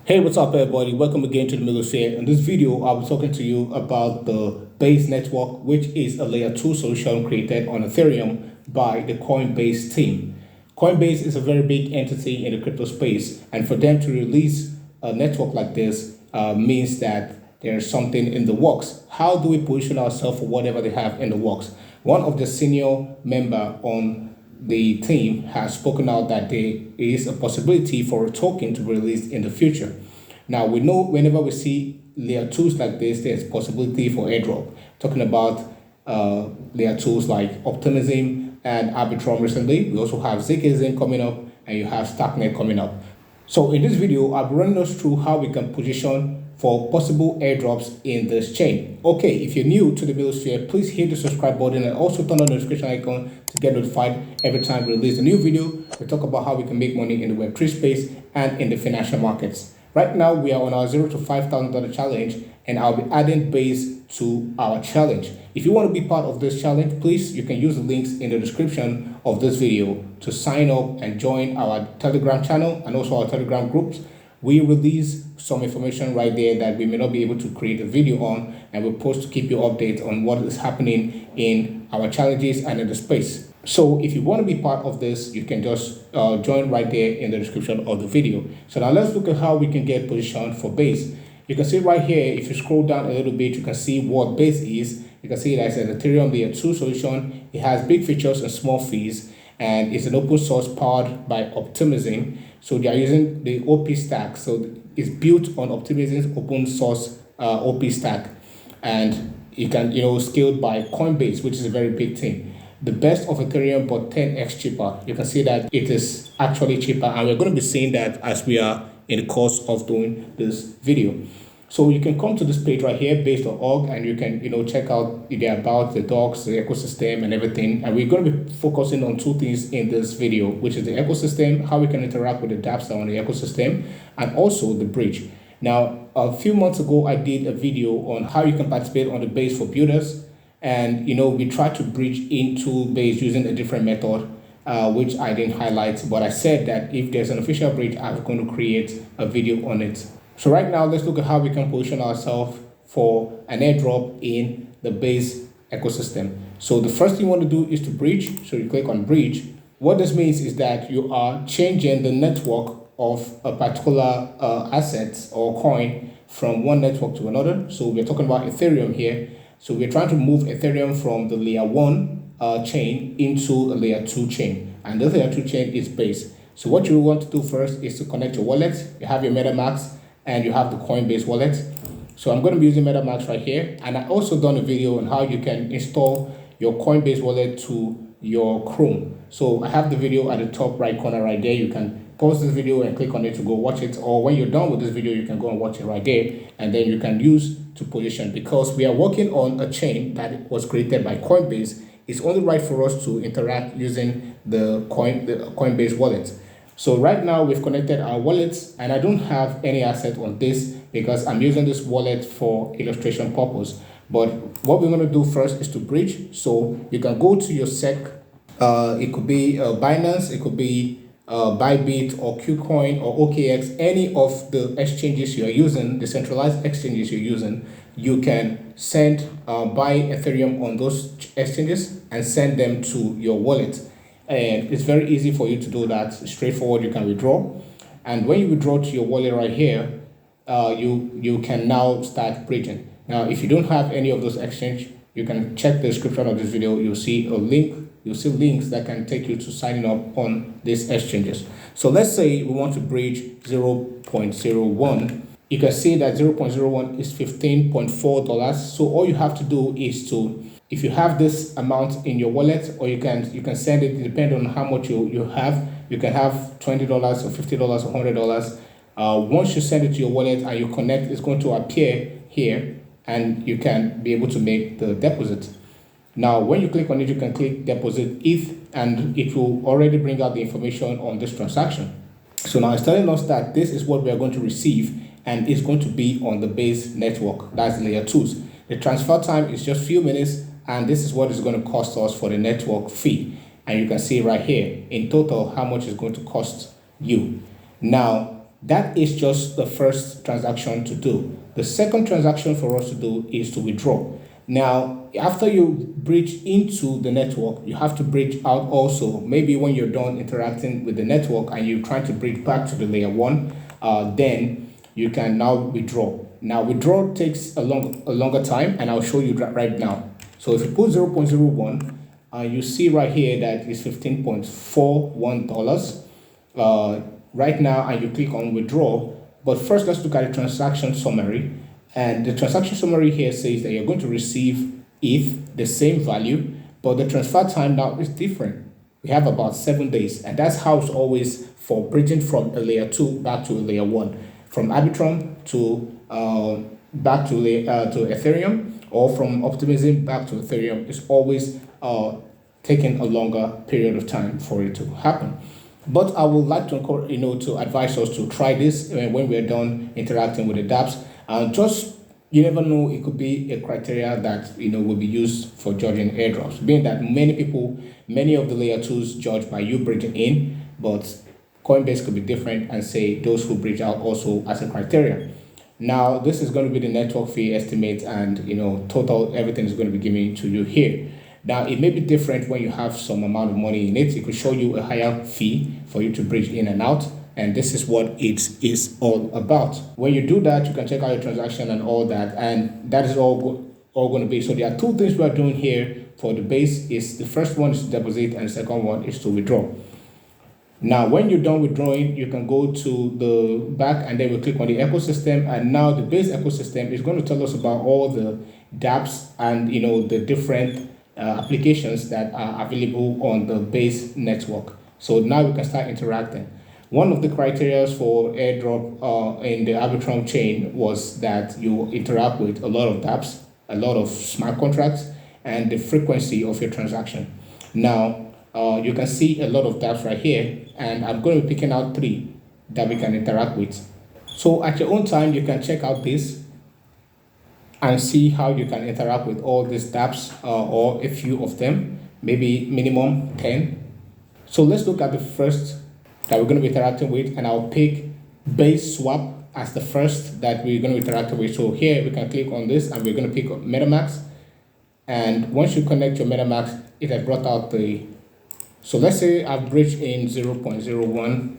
Hey, what's up, everybody? Welcome again to the Millosphere. In this video, I'll be talking to you about the Base network, which is a layer 2 solution created on Ethereum by the Coinbase team. Coinbase is a very big entity in the crypto space, and for them to release a network like this means that there's something in the works. How do we position ourselves for whatever they have in the works? One of the senior member on the team has spoken out that there is a possibility for a token to be released in the future. Now, we know whenever we see layer 2s like this, there's possibility for airdrop. Talking about layer 2s like Optimism and AIRDROP recently. We also have Zkism coming up, and you have Starknet coming up. So in this video, I'll be running us through how we can position for possible airdrops in this chain. Okay, if you're new to the Millosphere, please hit the subscribe button and also turn on the notification icon to get notified every time we release a new video. We talk about how we can make money in the Web3 space and in the financial markets. Right now, we are on our $0 to $5,000 challenge, and I'll be adding Base to our challenge. If you want to be part of this challenge, please, you can use the links in the description of this video to sign up and join our Telegram channel and also our Telegram groups. We release some information right there that we may not be able to create a video on, and we'll post to keep you updated on what is happening in our challenges and in the space. So if you want to be part of this, you can just join right there in the description of the video. So now let's look at how we can get positioned for Base. You can see right here, if you scroll down a little bit, you can see what Base is. You can see that it's an Ethereum layer 2 solution. It has big features and small fees, and it's an open source powered by Optimism. So they are using the OP stack. So it's built on Optimism's open source OP stack, and you can scaled by Coinbase, which is a very big thing. The best of Ethereum, but 10x cheaper. You can see that it is actually cheaper, and we're going to be seeing that as we are in the course of doing this video. So you can come to this page right here, base.org, and you can check out about the docs, the ecosystem, and everything. And we're going to be focusing on two things in this video, which is the ecosystem, how we can interact with the dApps on the ecosystem, and also the bridge. Now, a few months ago, I did a video on how you can participate on the Base for builders. And we tried to bridge into Base using a different method, which I didn't highlight, but I said that if there's an official bridge, I'm going to create a video on it. So right now, let's look at how we can position ourselves for an airdrop in the Base ecosystem. So the first thing you want to do is to bridge. So you click on bridge. What this means is that you are changing the network of a particular asset or coin from one network to another. So we're talking about Ethereum here. So we're trying to move Ethereum from the layer 1 chain into a layer 2 chain. And the layer 2 chain is Base. So what you want to do first is to connect your wallet. You have your MetaMask and you have the Coinbase wallet. So I'm going to be using MetaMask right here. And I also done a video on how you can install your Coinbase wallet to your Chrome. So I have the video at the top right corner right there. You can pause this video and click on it to go watch it, or when you're done with this video, you can go and watch it right there, and then you can use to position, because we are working on a chain that was created by Coinbase. It's only right for us to interact using the Coinbase wallet. So right now we've connected our wallets, and I don't have any asset on this because I'm using this wallet for illustration purpose. But what we're going to do first is to bridge. So you can go to your SEC. It could be Binance, it could be Bybit or KuCoin or OKX, any of the exchanges you are using, the centralized exchanges you're using. You can send buy Ethereum on those exchanges and send them to your wallet, and it's very easy for you to do that. Straightforward. You can withdraw, and when you withdraw to your wallet right here, you can now start bridging. Now, if you don't have any of those exchange, you can check the description of this video. You'll see a link. You'll see links that can take you to signing up on these exchanges. So let's say we want to bridge 0.01. You can see that 0.01 is $15.4. So all you have to do is to, if you have this amount in your wallet, or you can send it, depending on how much you have. You can have $20 or $50 or $100. Once you send it to your wallet and you connect, it's going to appear here, and you can be able to make the deposit. Now, when you click on it, you can click deposit ETH, and it will already bring out the information on this transaction. So now it's telling us that this is what we are going to receive, and it's going to be on the Base network. That's layer 2s. The transfer time is just a few minutes, and this is what it's going to cost us for the network fee. And you can see right here in total how much it's going to cost you. Now, That is just the first transaction to do. The second transaction for us to do is to withdraw. Now, after you bridge into the network, you have to bridge out also. Maybe when you're done interacting with the network and you're trying to bridge back to the layer one, then you can now withdraw. Now, withdraw takes a longer time, and I'll show you that right now. So if you put 0.01, you see right here that it's $15.41 right now, and you click on withdraw. But first, let's look at the transaction summary. And the transaction summary here says that you're going to receive ETH, the same value, but the transfer time now is different. We have about 7 days, and that's how it's always for bridging from a layer 2 back to a layer 1, from Arbitrum to back to Ethereum, or from Optimism back to Ethereum. It's always taking a longer period of time for it to happen. But I would like to to advise us to try this when we're done interacting with the dApps. Just, you never know, it could be a criteria that will be used for judging airdrops, being that many of the layer 2s judge by you bridging in, but Coinbase could be different and say those who bridge out also as a criteria. Now, this is going to be the network fee estimate, and total everything is going to be given to you here. Now, it may be different when you have some amount of money in it. It could show you a higher fee for you to bridge in and out. And this is what it is all about. When you do that, you can check out your transaction and all that. And that is all going to be. So there are two things we are doing here for the base. Is the first one is to deposit, and the second one is to withdraw. Now, when you're done withdrawing, you can go to the back, and then we click on the ecosystem. And now the base ecosystem is going to tell us about all the dApps and the different applications that are available on the base network. So now we can start interacting. One of the criteria for airdrop in the Arbitrum chain was that you interact with a lot of dApps, a lot of smart contracts, and the frequency of your transaction. Now, you can see a lot of dApps right here, and I'm going to be picking out 3 that we can interact with. So at your own time, you can check out this and see how you can interact with all these dApps or a few of them, maybe minimum 10. So let's look at the first that we're going to be interacting with, and I'll pick base swap as the first that we're going to be interacting with. So here we can click on this, and we're going to pick MetaMask. And once you connect your MetaMask, it has brought out so let's say I've bridged in 0.01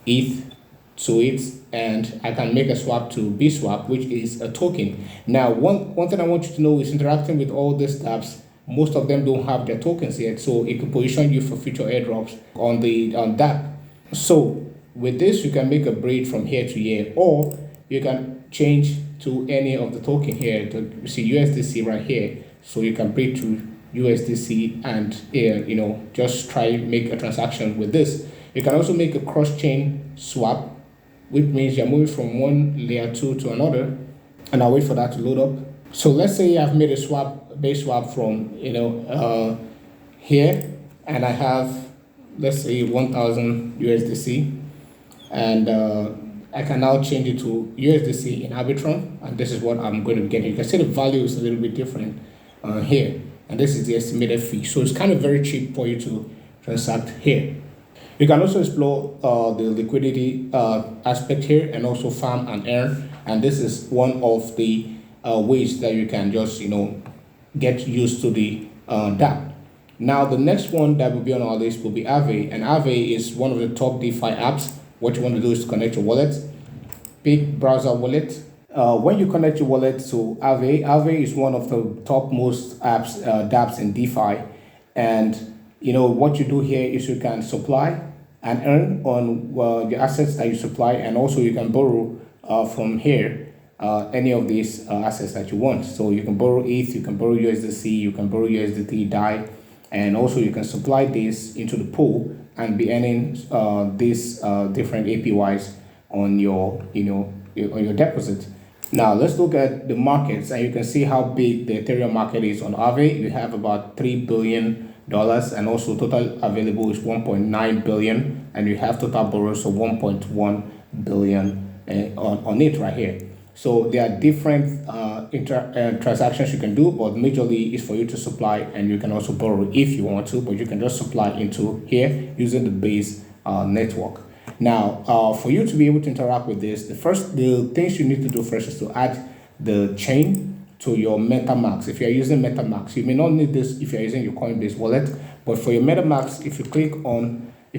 ETH to it, and I can make a swap to BSwap, which is a token. Now, one thing I want you to know is interacting with all these dApps, most of them don't have their tokens yet, so it can position you for future airdrops on dApp. So with this, you can make a bridge from here to here, or you can change to any of the token here. You see USDC right here, so you can bridge to USDC and just try make a transaction with this. You can also make a cross-chain swap, which means you're moving from one layer 2 to another, and I'll wait for that to load up. So let's say I've made a base swap from here, and I have, let's say, 1000 USDC, and I can now change it to USDC in Arbitrum, and this is what I'm going to be getting. You can see the value is a little bit different here, and this is the estimated fee. So it's kind of very cheap for you to transact here. You can also explore the liquidity aspect here, and also farm and earn. And this is one of the ways that you can just get used to the dApp. Now, the next one that will be on our list will be Aave, and Aave is one of the top DeFi apps. What you want to do is to connect your wallet, pick browser wallet. When you connect your wallet to Aave, Aave is one of the top most apps, dApps in DeFi, and what you do here is you can supply and earn on the assets that you supply, and also you can borrow from here any of these assets that you want. So you can borrow ETH, you can borrow USDC, you can borrow USDT, DAI, and also you can supply this into the pool and be earning these different APYs on your on your deposit. Now let's look at the markets, and you can see how big the Ethereum market is on Aave. You have about $3 billion, and also total available is 1.9 billion, and you have total borrows of 1.1 billion on it right here. So there are different transactions you can do, but majorly is for you to supply, and you can also borrow if you want to, but you can just supply into here using the base network. Now, for you to be able to interact with this, the things you need to do first is to add the chain to your MetaMask. If you're using MetaMask, you may not need this if you're using your Coinbase wallet, but for your MetaMask, if you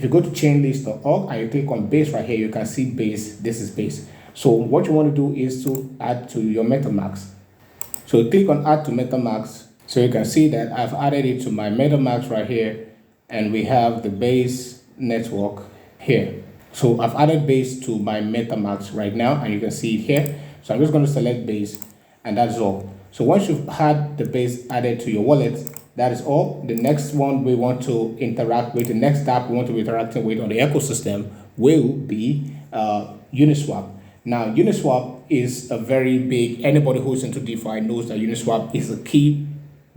go to chainlist.org and you click on Base right here, you can see Base. This is Base. So what you want to do is to add to your MetaMask. So click on Add to MetaMask. So you can see that I've added it to my MetaMask right here, and we have the Base network here. So I've added Base to my MetaMask right now, and you can see it here. So I'm just going to select Base, and that's all. So once you've had the Base added to your wallet, that is all. The next one we want to interact with, the next app we want to be interacting with on the ecosystem will be Uniswap. Now, Uniswap is a very big, anybody who's into DeFi knows that Uniswap is a key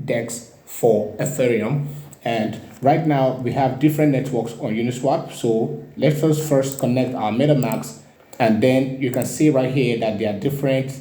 DEX for Ethereum. And right now we have different networks on Uniswap. So let's first connect our MetaMask, and then you can see right here that there are different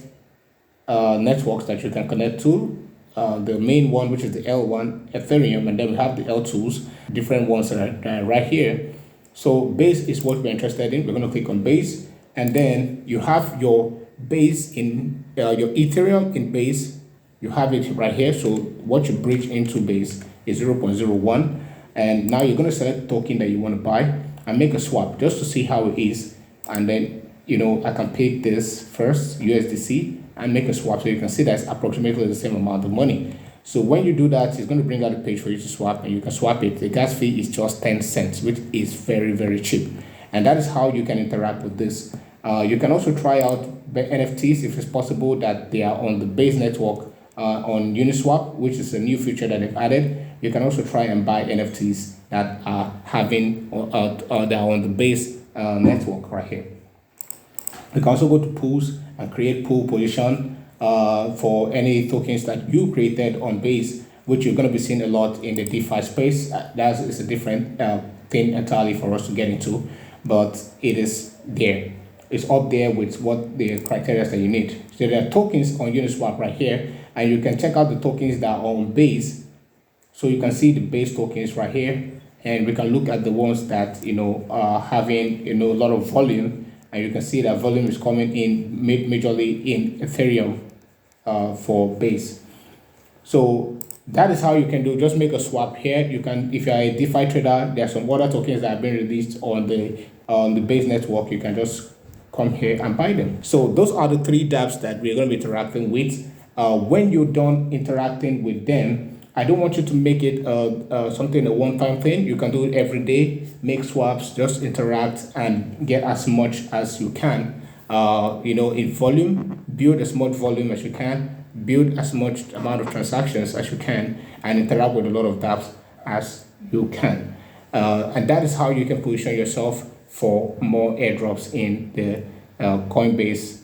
networks that you can connect to. The main one, which is the L1, Ethereum, and then we have the L2s, different ones that are right here. So Base is what we're interested in. We're going to click on Base, and then you have your Base in your Ethereum in Base. You have it right here. So what you bridge into Base is 0.01, and now you're going to select the token that you want to buy and make a swap just to see how it is. And then, you know, I can pick this first, USDC, and make a swap, so you can see that's approximately the same amount of money. So when you do that, it's going to bring out a page for you to swap, and you can swap it. The gas fee is just 10 cents, which is very, very cheap. And that is how you can interact with this. You can also try out the NFTs if it's possible that they are on the Base network on Uniswap, which is a new feature that they've added. You can also try and buy NFTs that are having that are on the Base network right here. You can also go to pools and create pool position for any tokens that you created on Base, which you're going to be seeing a lot in the DeFi space. That is a different thing entirely for us to get into, but it is there. It's up there with what the criteria that you need. So there are tokens on Uniswap right here, and you can check out the tokens that are on Base. So you can see the Base tokens right here, and we can look at the ones that, you know, are having, you know, a lot of volume. And you can see that volume is coming in majorly in Ethereum for Base. So that is how you can do. Just make a swap here. You can, if you're a DeFi trader, there are some other tokens that have been released on the Base network. You can just come here and buy them. So those are the 3 dApps that we're going to be interacting with. When you're done interacting with them, I don't want you to make it something, a one-time thing. You can do it every day. Make swaps, just interact and get as much as you can. You know, in volume, build as much volume as you can, build as much amount of transactions as you can, and interact with a lot of dApps as you can. And that is how you can position yourself for more airdrops in the Coinbase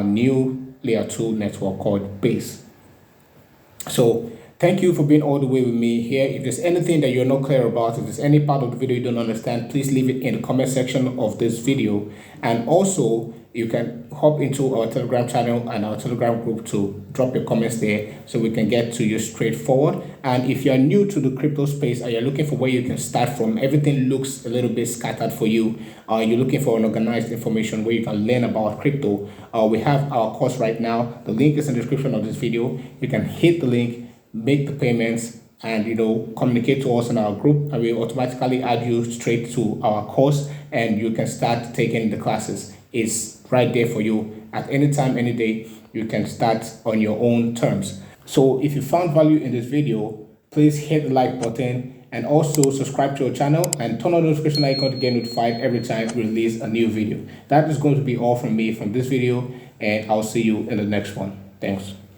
new layer 2 network called Base. So thank you for being all the way with me here. If there's anything that you're not clear about, if there's any part of the video you don't understand, please leave it in the comment section of this video. And also, you can hop into our Telegram channel and our Telegram group to drop your comments there so we can get to you straightforward. And if you're new to the crypto space and you're looking for where you can start from, everything looks a little bit scattered for you. You're looking for an organized information where you can learn about crypto. We have our course right now. The link is in the description of this video. You can hit the link, make the payments, and, you know, communicate to us in our group, and we automatically add you straight to our course, and you can start taking the classes. It's right there for you at any time, any day. You can start on your own terms. So if you found value in this video, please hit the like button and also subscribe to our channel and turn on the notification icon to get notified every time we release a new video. That is going to be all from me from this video, and I'll see you in the next one. Thanks.